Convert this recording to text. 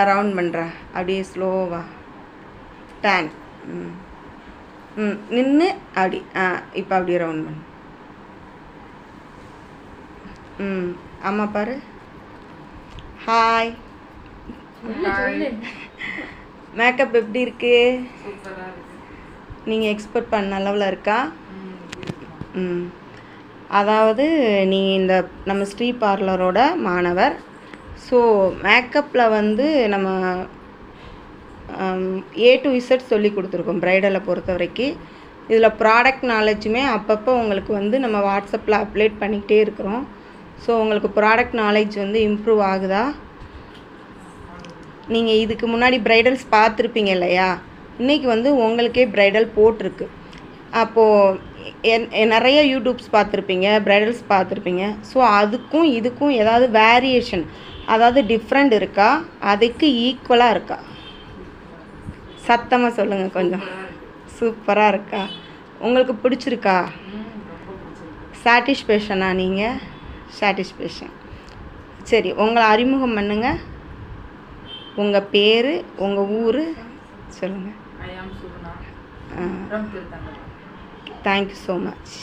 Round பண்ணுறேன் அப்படியே ஸ்லோவாக டேன். நின்று அப்படி இப்போ அப்படியே ரவுண்ட் பண்ணு. அம்மா பாரு. ஹாய். மேக்கப் எப்படி இருக்கு? நீங்கள் எக்ஸ்பெக்ட் பண்ண அளவில் இருக்கா? அதாவது நீங்கள் இந்த நம்ம ஸ்ரீ பார்லரோட மாணவர். ஸோ மேக்கப்பில் வந்து நம்ம A to Z சொல்லி கொடுத்துருக்கோம் ப்ரைடலை பொறுத்த வரைக்கும். இதில் ப்ராடக்ட் நாலேஜுமே அப்பப்போ உங்களுக்கு வந்து நம்ம வாட்ஸ்அப்பில் அப்டேட் பண்ணிக்கிட்டே இருக்கிறோம். ஸோ உங்களுக்கு ப்ராடக்ட் நாலேஜ் வந்து இம்ப்ரூவ் ஆகுதா? நீங்கள் இதுக்கு முன்னாடி ப்ரைடல்ஸ் பார்த்துருப்பீங்க இல்லையா? இன்றைக்கி வந்து உங்களுக்கே ப்ரைடல் போட்டிருக்கு. அப்போது நிறைய யூடியூப்ஸ் பார்த்துருப்பீங்க, ப்ரைடல்ஸ் பார்த்துருப்பீங்க. ஸோ அதுக்கும் இதுக்கும் ஏதாவது வேரியேஷன், அதாவது டிஃப்ரெண்ட் இருக்கா? அதுக்கு ஈக்குவலாக இருக்கா? சத்தமாக சொல்லுங்கள் கொஞ்சம். சூப்பராக இருக்கா? உங்களுக்கு பிடிச்சிருக்கா? சாட்டிஸ்ஃபேக்ஷனா? நீங்கள் சாட்டிஸ்ஃபேக்ஷன். சரி, உங்களை அறிமுகம் பண்ணுங்கள். உங்கள் பேர், உங்கள் ஊர் சொல்லுங்கள். Thank you so much.